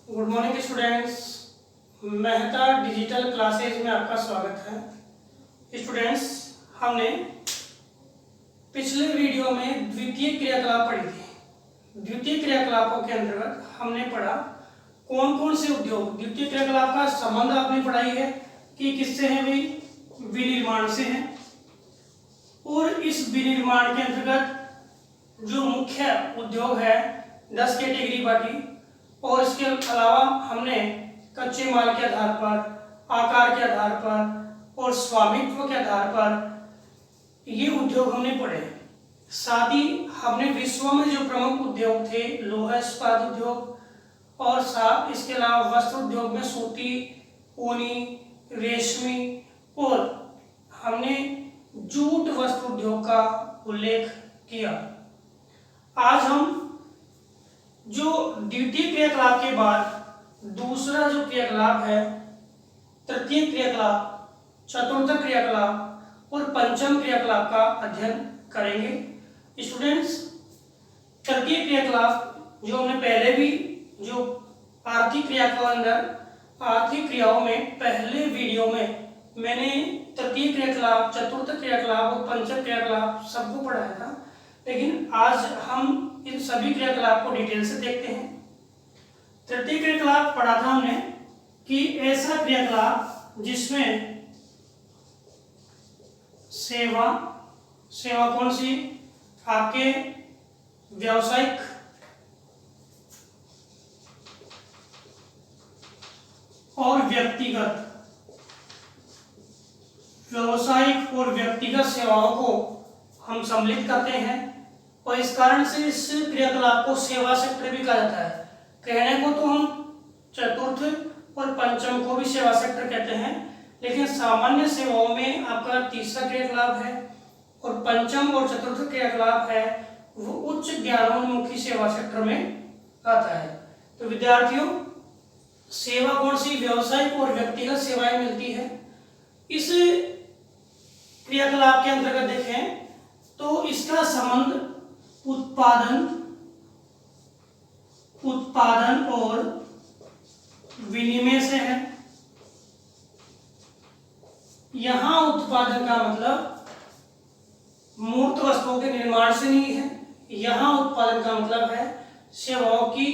Good morning students. Mehta digital classes में आपका स्वागत है। स्टूडेंट्स, हमने पिछले वीडियो में द्वितीय क्रियाकलाप पढ़ी थी। द्वितीय क्रियाकलापों के अंतर्गत हमने पढ़ा कौन कौन से उद्योग द्वितीय क्रियाकलाप का संबंध आपने पढ़ाई है कि किससे है भाई, विनिर्माण से है। और इस विनिर्माण के अंतर्गत जो मुख्य उद्योग है 10 कैटेगरी बांटी, और इसके अलावा हमने कच्चे माल के आधार पर, आकार के आधार पर और स्वामित्व के आधार पर ये उद्योग हमने पढ़े। साथ ही हमने विश्व में जो प्रमुख उद्योग थे लोहा इस्पात उद्योग और साथ इसके अलावा वस्त्र उद्योग में सूती, ऊनी, रेशमी और हमने जूट वस्त्र उद्योग का उल्लेख किया। आज हम जो द्वितीय क्रियाकलाप के बाद दूसरा जो क्रियाकलाप है, तृतीय क्रियाकलाप, चतुर्थ क्रियाकलाप और पंचम क्रियाकलाप का अध्ययन करेंगे। स्टूडेंट्स, तृतीय क्रियाकलाप जो हमने पहले भी जो आर्थिक क्रिया के अंदर आर्थिक क्रियाओं में पहले वीडियो में मैंने तृतीय क्रियाकलाप, चतुर्थ क्रियाकलाप और पंचम क्रियाकलाप सबको पढ़ाया था, लेकिन आज हम इन सभी क्रियाकलाप को डिटेल से देखते हैं। तृतीय क्रियाकलाप पढ़ा था हमने कि ऐसा क्रियाकलाप जिसमें सेवा कौन सी, आपके व्यावसायिक और व्यक्तिगत सेवाओं को हम सम्मिलित करते हैं, और इस कारण से इस क्रियाकलाप को सेवा सेक्टर भी कहा जाता है। कहने को तो हम चतुर्थ और पंचम को भी सेवा सेक्टर कहते हैं, लेकिन सामान्य सेवाओं में आपका तीसरा क्रियाकलाप है और पंचम और चतुर्थ क्रियाकलाप है वो उच्च ज्ञानोन्मुखी सेवा सेक्टर में आता है। तो विद्यार्थियों, सेवा कौन सी, व्यावसायिक और व्यक्तिगत सेवाएं मिलती है। इस क्रियाकलाप के अंतर्गत देखें तो इसका संबंध उत्पादन और विनिमय से है। यहां उत्पादन का मतलब मूर्त वस्तुओं के निर्माण से नहीं है, यहां उत्पादन का मतलब है सेवाओं की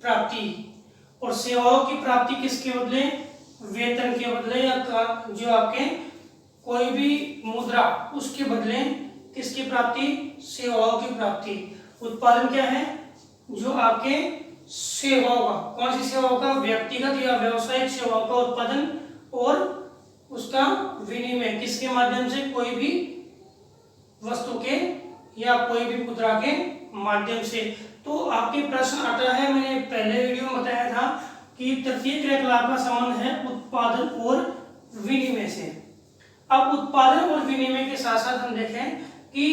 प्राप्ति, और सेवाओं की प्राप्ति किसके बदले, वेतन के बदले या जो आपके कोई भी मुद्रा उसके बदले किसकी प्राप्ति, सेवाओं की प्राप्ति। उत्पादन क्या है, जो आपके सेवाओं का, कौन सी सेवाओं का, व्यक्तिगत या व्यावसायिक सेवाओं का उत्पादन, और उसका विनिमय किसके माध्यम से, कोई भी वस्तु के या कोई भी मुद्रा के माध्यम से। तो आपके प्रश्न आता है, मैंने पहले वीडियो में बताया था कि तृतीय क्रियाकलाप का संबंध है उत्पादन और विनिमय से। अब उत्पादन और विनिमय के साथ साथ हम देखें कि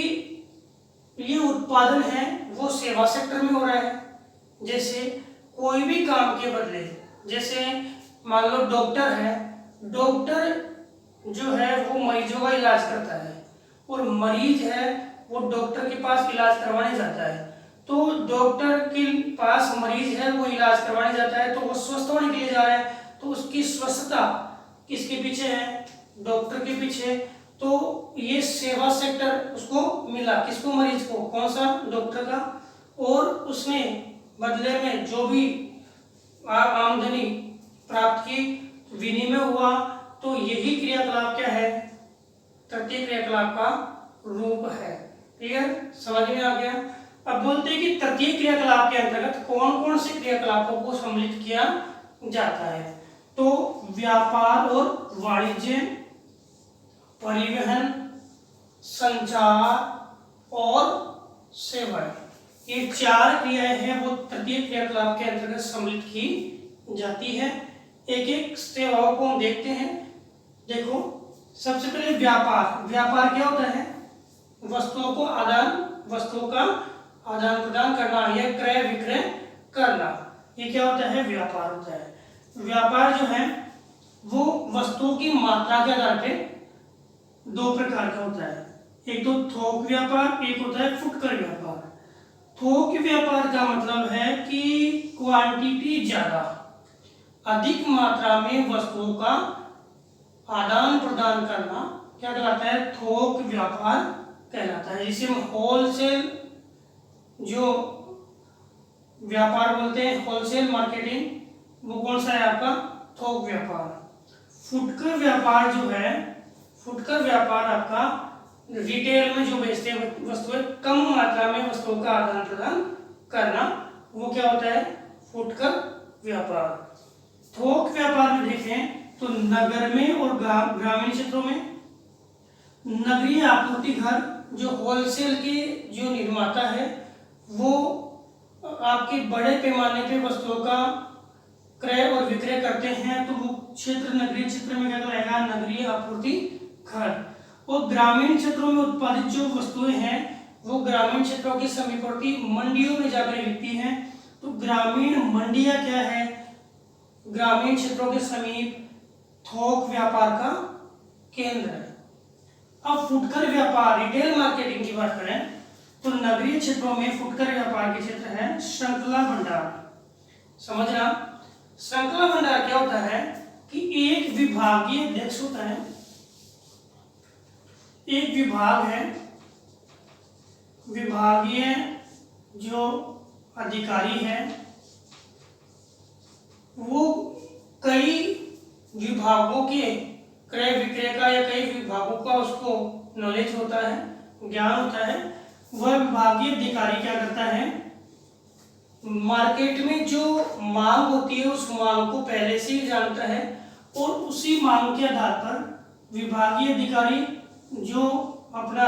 ये उत्पादन है वो सेवा सेक्टर में हो रहा है। जैसे कोई भी काम के बदले, जैसे मान लो डॉक्टर है, डॉक्टर जो है वो मरीजों का इलाज करता है, और मरीज है वो डॉक्टर के पास इलाज करवाने जाता है। तो डॉक्टर के पास मरीज है वो इलाज करवाने जाता है, तो वो स्वस्थ होने के लिए जा रहा है, तो उसकी स्वस्थता किसके पीछे है, डॉक्टर के पीछे। तो ये सेवा सेक्टर उसको मिला, किसको, मरीज को, कौन सा, डॉक्टर का, और उसने बदले में जो भी आमदनी प्राप्त की, विनिमय हुआ। तो यही क्रियाकलाप क्या है, तृतीय क्रियाकलाप का रूप है। क्लियर, समझ में आ गया। अब बोलते हैं कि तृतीय क्रियाकलाप के अंतर्गत कौन कौन से क्रियाकलापों को सम्मिलित किया जाता है। तो व्यापार और वाणिज्य, परिवहन, संचार और सेवाएं, ये चार क्रियाएं हैं वो तृतीय क्रियाकलाप के अंतर्गत सम्मिलित की जाती है। एक एक सेवाओं को हम देखते हैं। देखो, सबसे पहले व्यापार क्या होता है, वस्तुओं का आदान प्रदान करना या क्रय विक्रय करना, ये क्या होता है, व्यापार होता है। व्यापार जो है वो वस्तुओं की मात्रा के आधार पे दो प्रकार का होता है, एक तो थोक व्यापार, एक होता है फुटकर व्यापार। थोक व्यापार का मतलब है कि क्वांटिटी ज्यादा, अधिक मात्रा में वस्तुओं का आदान प्रदान करना क्या कहलाता है? थोक व्यापार कहलाता है, जिसे हम होलसेल जो व्यापार बोलते हैं, होलसेल मार्केटिंग, वो कौन सा है आपका? थोक व्यापार। फुटकर व्यापार जो है, फुटकर व्यापार आपका रिटेल में जो बेचते हैं वस्तुएं, कम मात्रा में वस्तुओं का आदान प्रदान करना, वो क्या होता है? फुटकर व्यापार। थोक व्यापार में देखें तो नगर में और ग्रामीण क्षेत्रों में नगरीय आपूर्ति घर जो होलसेल के जो निर्माता है वो आपके बड़े पैमाने पे वस्तुओं का क्रय और विक्रय करते हैं, तो वो क्षेत्र नगरीय क्षेत्र में क्या कहलाएगा? नगरीय आपूर्ति घर। और ग्रामीण क्षेत्रों में उत्पादित जो वस्तुएं हैं वो ग्रामीण क्षेत्रों की समीपवर्ती मंडियों में जाकर बिकती हैं। तो ग्रामीण मंडियां क्या है? ग्रामीण क्षेत्रों के समीप थोक व्यापार का केंद्र है। अब फुटकर व्यापार, रिटेल मार्केटिंग की बात करें तो नगरीय क्षेत्रों में फुटकर व्यापार के क्षेत्र है श्रृंखला भंडार। समझना, श्रृंखला भंडार क्या होता है कि एक विभागीय अध्यक्ष होता है, एक विभाग है, विभागीय जो अधिकारी है वो कई विभागों के क्रय विक्रय का या कई विभागों का उसको नॉलेज होता है, ज्ञान होता है। वह विभागीय अधिकारी क्या करता है? मार्केट में जो मांग होती है उस मांग को पहले से ही जानता है और उसी मांग के आधार पर विभागीय अधिकारी जो अपना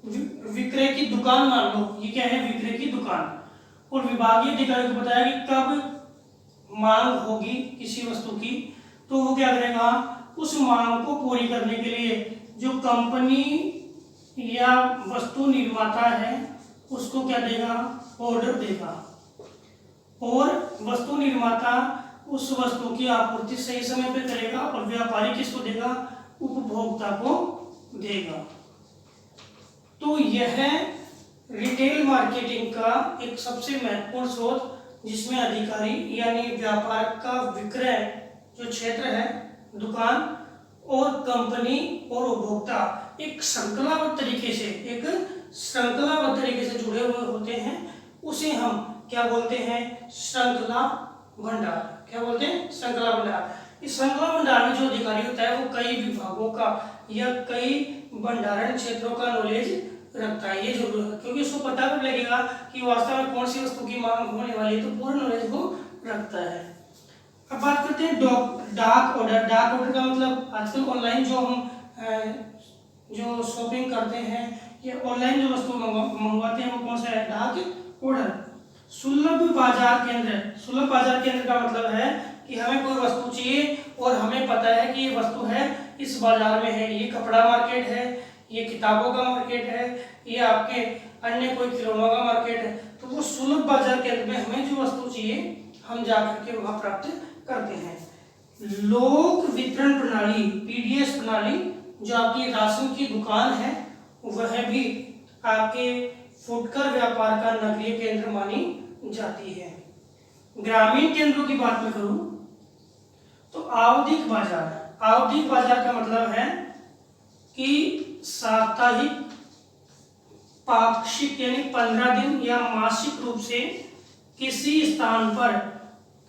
विक्रय की दुकान, मान लो ये क्या है? विक्रय की दुकान, और विभागीय अधिकारी को बताया कि कब मांग होगी किसी वस्तु की, तो वो क्या करेगा? उस मांग को पूरी करने के लिए जो कंपनी या वस्तु निर्माता है उसको क्या देगा? ऑर्डर देगा, और वस्तु निर्माता उस वस्तु की आपूर्ति सही समय पे करेगा और व्यापारी किसको देगा? उपभोक्ता को देगा। तो यह रिटेल मार्केटिंग का एक सबसे महत्वपूर्ण स्रोत, जिसमें अधिकारी यानी व्यापार का विक्रय जो क्षेत्र है, दुकान और कंपनी और उपभोक्ता एक श्रृंखलाबद्ध तरीके से जुड़े हुए होते हैं, उसे हम क्या बोलते हैं? श्रृंखला भंडार। क्या बोलते हैं? श्रृंखला भंडार। इस श्रृंखला भंडार में जो अधिकारी होता है वो कई विभागों का या कई भंडारण क्षेत्रों का नॉलेज रखता है। ये जरूर है, क्योंकि उसको पता भी लगेगा कि वास्तव में कौन सी वस्तु की मांग होने वाली है, तो पूरा नॉलेज वो रखता है। अब बात करते हैं डाक ऑर्डर। डाक ऑर्डर का मतलब आजकल ऑनलाइन जो हम जो शॉपिंग करते हैं या ऑनलाइन जो वस्तु मंगवाते हैं वो कौन सा है? डाक ऑर्डर। सुलभ बाजार केंद्र। सुलभ बाजार केंद्र का मतलब है कि हमें कोई वस्तु चाहिए और हमें पता है कि ये वस्तु है इस बाजार में है, ये कपड़ा मार्केट है, ये किताबों का मार्केट है, ये आपके अन्य कोई खिलौनों का मार्केट है, तो वो सुलभ बाजार केंद्र में हमें जो वस्तु चाहिए हम जाकर के वहां प्राप्त करते हैं। लोक वितरण प्रणाली, पीडीएस प्रणाली, जो आपकी राशन की दुकान है वह भी आपके फुटकर व्यापार का नगरीय केंद्र मानी जाती है। ग्रामीण केंद्रों की बात में करूं तो आवधिक बाजार। आवधिक बाजार का मतलब है कि साप्ताहिक, पाक्षिक यानी 15 दिन या मासिक रूप से किसी स्थान पर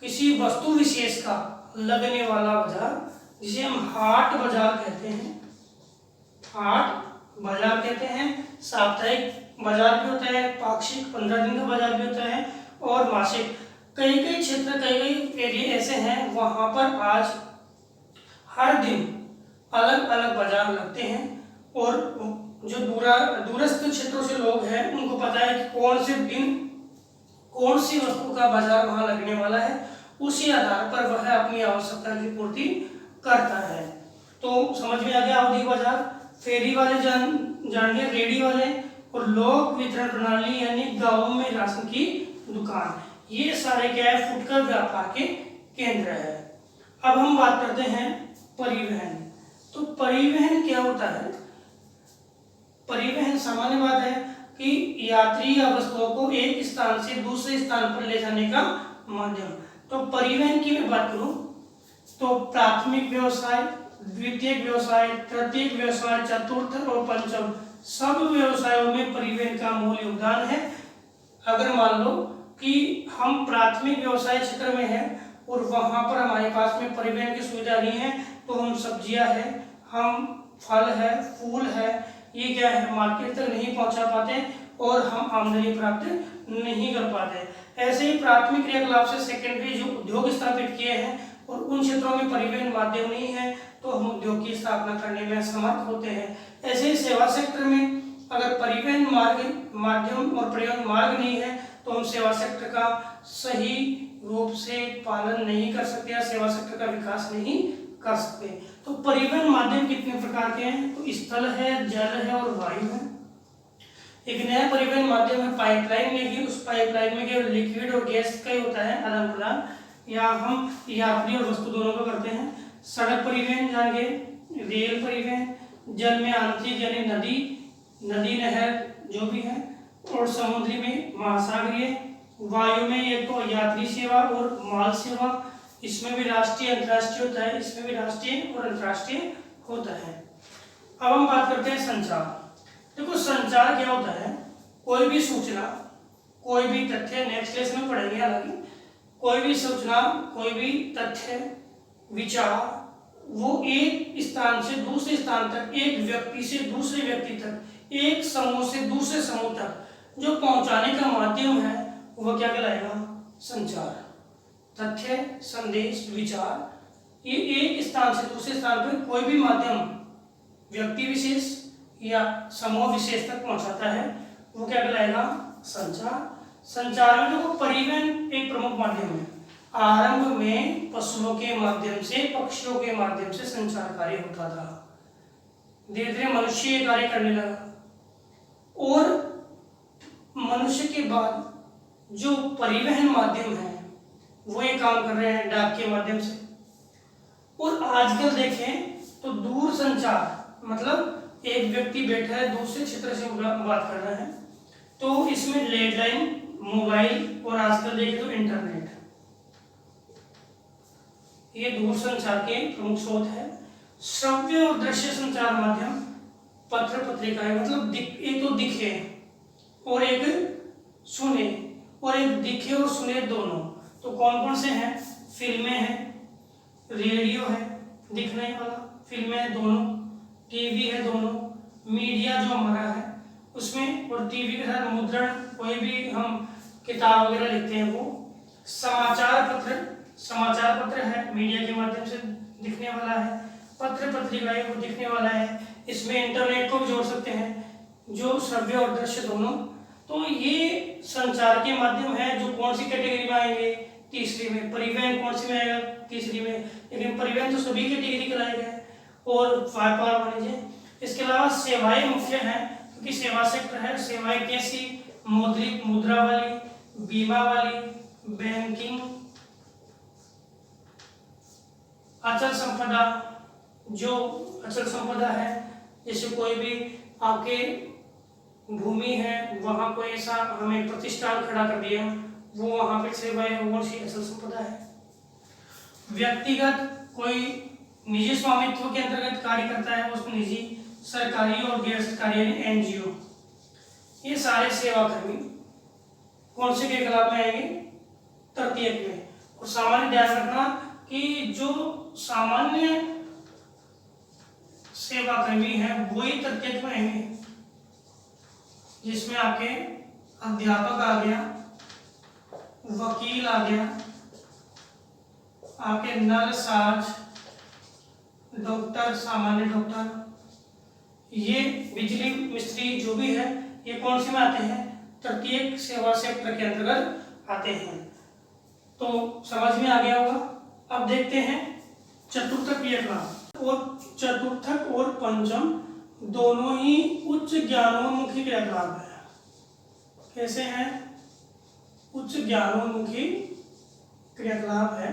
किसी वस्तु विशेष का लगने वाला बाजार, जिसे हम हाट बाजार कहते हैं। हाट बाजार कहते हैं। साप्ताहिक बाजार भी होता है, पाक्षिक 15 दिन का बाजार भी होता है, और मासिक। कई कई क्षेत्र, कई कई एरिया ऐसे हैं वहां पर आज हर दिन अलग अलग बाजार लगते हैं, और जो दूरस्थ क्षेत्रों से लोग हैं उनको पता है कि कौन से दिन कौन सी वस्तु का बाजार वहां लगने वाला है, उसी आधार पर वह अपनी आवश्यकता की पूर्ति करता है। तो समझ में आ गया आवधिक बाजार। फेरी वाले जान गए, रेडी वाले, और लोक वितरण प्रणाली यानी गांवों में राशन की दुकान, ये सारे क्या है? फुटकर व्यापार के केंद्र है। अब हम बात करते हैं परिवहन। तो परिवहन क्या होता है? परिवहन सामान्य बात है कि यात्री या वस्तुओं को एक स्थान से दूसरे स्थान पर ले जाने का माध्यम। तो परिवहन की मैं बात करूं तो प्राथमिक व्यवसाय, द्वितीयक व्यवसाय, तृतीयक व्यवसाय, चतुर्थ और पंचम सब व्यवसायों में परिवहन का मूल योगदान है। अगर मान लो कि हम प्राथमिक व्यवसाय क्षेत्र में हैं और वहां पर हमारे पास में परिवहन की सुविधा नहीं है, तो हम सब्जियां है, हम फल है, फूल है, ये क्या है मार्केट तक नहीं पहुंचा पाते और हम आमदनी प्राप्त नहीं कर पाते। ऐसे ही प्राथमिक क्रियाकलाप से सेकेंडरी जो उद्योग स्थापित किए हैं और उन क्षेत्रों में परिवहन माध्यम नहीं है तो हम उद्योग की स्थापना करने में असमर्थ होते हैं। ऐसे ही सेवा सेक्टर में अगर परिवहन मार्ग माध्यम और परिवहन मार्ग नहीं है तो हम सेवा सेक्टर का सही रूप से पालन नहीं कर सकते या सेवा सेक्टर का विकास नहीं कर सकते। तो परिवहन माध्यम कितने प्रकार के हैं, तो स्थल है, जल है और वायु है। एक नया परिवहन माध्यम है पाइपलाइन, लेकिन उस पाइपलाइन में केवल लिक्विड और गैस का ही होता है आदान प्रदान, या हम यात्री और वस्तु दोनों को करते हैं। सड़क परिवहन जाएंगे, रेल परिवहन, जल में आंतरिक यानी नदी नहर जो भी है, और समुद्री में महासागरीय, वायु में ये तो यात्री सेवा और माल सेवा, इसमें भी राष्ट्रीय अंतर्राष्ट्रीय होता है, इसमें भी राष्ट्रीय और अंतर्राष्ट्रीय होता है। अब हम बात करते हैं संचार। देखो संचार क्या होता है, कोई भी सूचना, कोई भी तथ्य, नेक्स्ट लेसन में पढ़ेंगे हालांकि, कोई भी सूचना, कोई भी तथ्य, विचार, वो एक स्थान से दूसरे स्थान तक, एक व्यक्ति से दूसरे व्यक्ति तक, एक समूह से दूसरे समूह तक जो पहुंचाने का माध्यम है वह क्या कहलाएगा, संचार। तथ्य, संदेश, विचार, ये एक स्थान से दूसरे स्थान पर कोई भी माध्यम व्यक्ति विशेष या समूह विशेष तक पहुंचाता है वो क्या कहलाएगा, संचार। संचार में देखो परिवहन एक प्रमुख माध्यम है। आरंभ में पशुओं के माध्यम से, पक्षियों के माध्यम से संचार कार्य होता था, धीरे धीरे मनुष्य ये कार्य करने लगा और मनुष्य के बाद जो परिवहन माध्यम है वो ये काम कर रहे हैं डाक के माध्यम से। और आजकल देखें तो दूर संचार मतलब एक व्यक्ति बैठा है दूसरे क्षेत्र से बात कर रहा है, तो इसमें लैंडलाइन, मोबाइल और आजकल देखें तो इंटरनेट, ये दूरसंचार के प्रमुख स्रोत है। श्रव्य और दृश्य संचार माध्यम पत्र पत्रिकाएं, मतलब एक तो दिखे और एक सुने, और एक दिखे और सुने दोनों, तो कौन कौन से हैं, फिल्में हैं, रेडियो है दिखने वाला, फिल्में हैं दोनों, टीवी है दोनों, मीडिया जो हमारा है उसमें, और टीवी के साथ मुद्रण, कोई भी हम किताब वगैरह लिखते हैं वो, समाचार पत्र है मीडिया के माध्यम से दिखने वाला है, पत्र पत्रिकाएं वो दिखने वाला है, इसमें इंटरनेट को भी जोड़ सकते हैं जो श्रव्य और दृश्य दोनों। तो ये संचार के माध्यम है जो कौन सी कैटेगरी में आएंगे, तीसरी में। परिवहन कौन सी में आएगा, तीसरी में, लेकिन परिवहन तो सभी कैटेगरी कराएगा, और व्यापार वाणिज्य। इसके अलावा सेवाएं मुख्य हैं क्योंकि सेवा सेक्टर है। सेवाएं कैसी, मौद्रिक, मुद्रा वाली, बीमा वाली, बैंकिंग, अचल संपदा, जो अचल संपदा है जैसे कोई भी आपके भूमि है वहां कोई ऐसा हमें प्रतिष्ठान खड़ा कर दिया, वो वहां पे सेवाएं, वो सी अचल संपदा है। व्यक्तिगत कोई निजी स्वामित्व के अंतर्गत कार्य करता है उसको निजी, सरकारी और गैर सरकारी यानी एनजीओ, ये सारे सेवाकर्मी कौन से क्रियाकलाप में आएंगे, तृतीयक में। और सामान्य ध्यान रखना कि जो सामान्य सेवाकर्मी है वही तृतीयक में आएंगे, जिसमें आपके अध्यापक आ गया, वकील आ गया, आपके नल साज, डॉक्टर, सामान्य डॉक्टर, ये बिजली मिस्त्री जो भी है ये कौन से में आते हैं, तृतीयक सेवा सेक्टर के अंतर्गत आते हैं। तो समझ में आ गया होगा। अब देखते हैं चतुर्थक क्रियाकलाप। और चतुर्थक और पंचम दोनों ही उच्च ज्ञानोन्मुखी क्रियाकलाप है। कैसे हैं, उच्च ज्ञानोन्मुखी क्रियाकलाप है।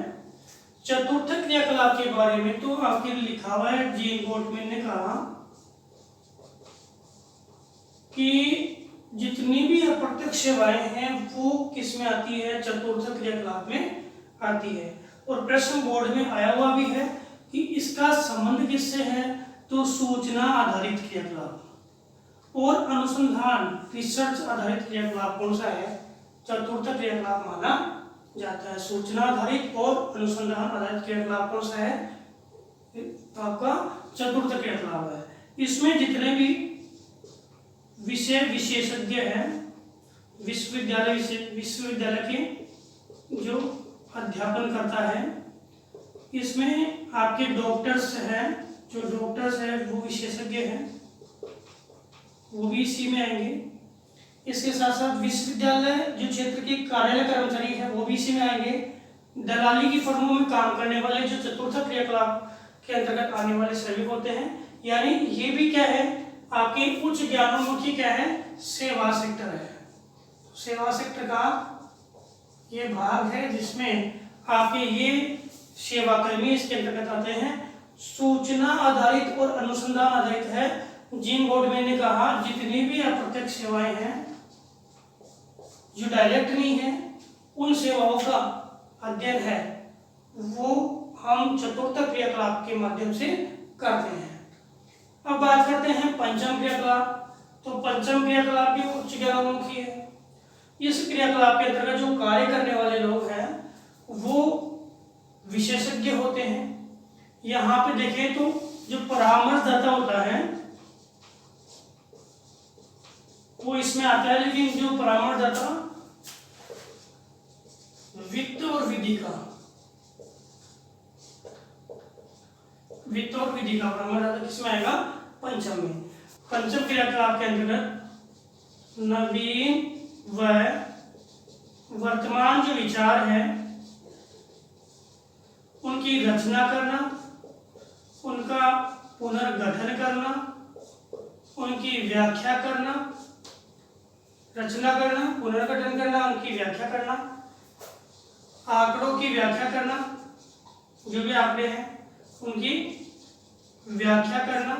चतुर्थक क्रियाकलाप के बारे में तो आपके लिखा हुआ है, जीन गोटमैन ने कहा कि जितनी भी अप्रत्यक्ष सेवाएं हैं वो किस में आती है, चतुर्थक क्रियाकलाप में आती है। और प्रश्न बोर्ड में आया हुआ भी है कि इसका संबंध किससे है, तो सूचना आधारित क्रियाकलाप और अनुसंधान रिसर्च आधारित क्रियाकलाप कौन सा है, चतुर्थ क्रियाकलाप माना जाता है। सूचना आधारित और अनुसंधान आधारित क्रियाकलाप कौन सा है, आपका चतुर्थ क्रियाकलाप है। इसमें जितने भी विषय विशेषज्ञ हैं, विश्वविद्यालय के जो अध्यापन करता है, इसमें आपके डॉक्टर्स हैं, जो डॉक्टर्स हैं वो विशेषज्ञ हैं, वो भी इसी में आएंगे। इसके साथ साथ विश्वविद्यालय जो क्षेत्र के कार्यालय कर्मचारी है वो भी इसी में आएंगे। दलाली की फर्मों में काम करने वाले जो चतुर्थ क्रियाकलाप के अंतर्गत आने वाले श्रमिक होते हैं। यानी ये भी क्या है, आपके उच्च ज्ञानोन्मुखी क्या है, सेवा सेक्टर है। सेवा सेक्टर का ये भाग है जिसमें आपके ये सेवाकर्मी इसके अंतर्गत आते हैं। सूचना आधारित और अनुसंधान आधारित है। जिन बोर्ड में ने कहा जितनी भी अप्रत्यक्ष सेवाएं हैं जो डायरेक्ट नहीं है, उन सेवाओं का अध्ययन है वो हम चतुर्थ क्रियाकलाप के माध्यम से करते हैं। अब बात करते हैं पंचम क्रियाकलाप। तो पंचम क्रियाकलाप भी उच्च ज्ञानोन्मुखी है। इस क्रियाकलाप के अंतर्गत जो कार्य करने वाले लोग हैं वो विशेषज्ञ होते हैं। यहाँ पे देखें तो जो परामर्शदाता होता है वो इसमें आता है, लेकिन जो परामर्शदाता वित्त और विधि का परामर्शदाता किसमें आएगा, पंचम में। पंचम क्रियाकलाप के अंतर्गत नवीन व वर्तमान जो विचार है उनकी रचना करना, उनका पुनर्गठन करना, उनकी व्याख्या करना, रचना करना, पुनर्गठन करना, उनकी व्याख्या करना, आंकड़ों की व्याख्या करना, जो भी आंकड़े हैं उनकी व्याख्या करना,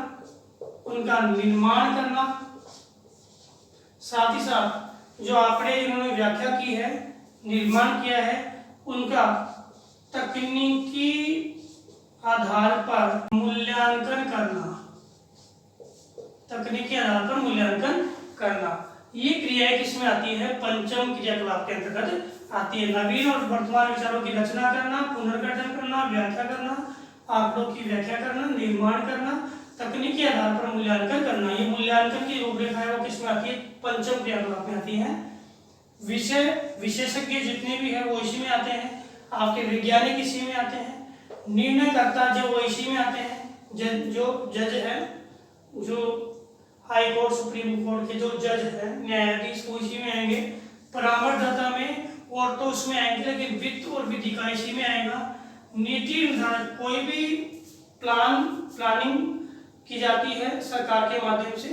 उनका निर्माण करना, साथ ही साथ जो आंकड़े इन्होंने व्याख्या की है, निर्माण किया है, उनका तकनीकी आधार पर मूल्यांकन करना, तकनीकी आधार पर मूल्यांकन करना। ये क्रियाएं किसमें आती है, पंचम क्रियाकलाप के अंतर्गत आती है। नवीन और वर्तमान विचारों की रचना करना, पुनर्गठन करना, व्याख्या करना, आंकड़ों की व्याख्या करना, निर्माण करना, तकनीकी आधार पर मूल्यांकन करना। ये मूल्यांकन की रूपरेखा है वो किसमें आती है, पंचम क्रियाकलाप में आती है। विषय विशेषज्ञ जितने भी है वो इसी में आते हैं। आपके वैज्ञानिक इसी में आते हैं। निर्णयकर्ता जो वो इसी में आते हैं। जो जज है, जो हाई कोर्ट सुप्रीम कोर्ट के जो जज है, न्यायाधीश, वो इसी में आएंगे। परामर्शदाता में और तो उसमें आएंगे, लेकिन वित्त और विधि का इसी में आएगा। नीति निर्धारण, कोई भी प्लानिंग की जाती है सरकार के माध्यम से,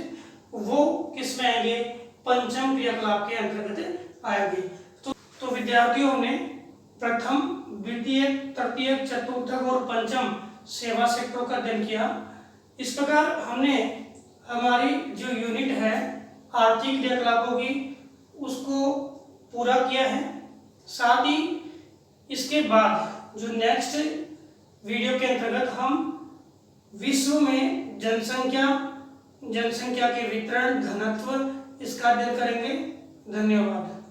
वो किस में आएंगे, पंचम क्रियाकलाप के अंतर्गत आएंगे। तो विद्यार्थियों ने प्रथम, द्वितीय, तृतीय, चतुर्थ और पंचम सेवा सेक्टरों का अध्ययन किया। इस प्रकार हमने हमारी जो यूनिट है आर्थिक क्रियाकलापों की उसको पूरा किया है। साथ ही इसके बाद जो नेक्स्ट वीडियो के अंतर्गत हम विश्व में जनसंख्या के वितरण, घनत्व, इसका अध्ययन करेंगे। धन्यवाद।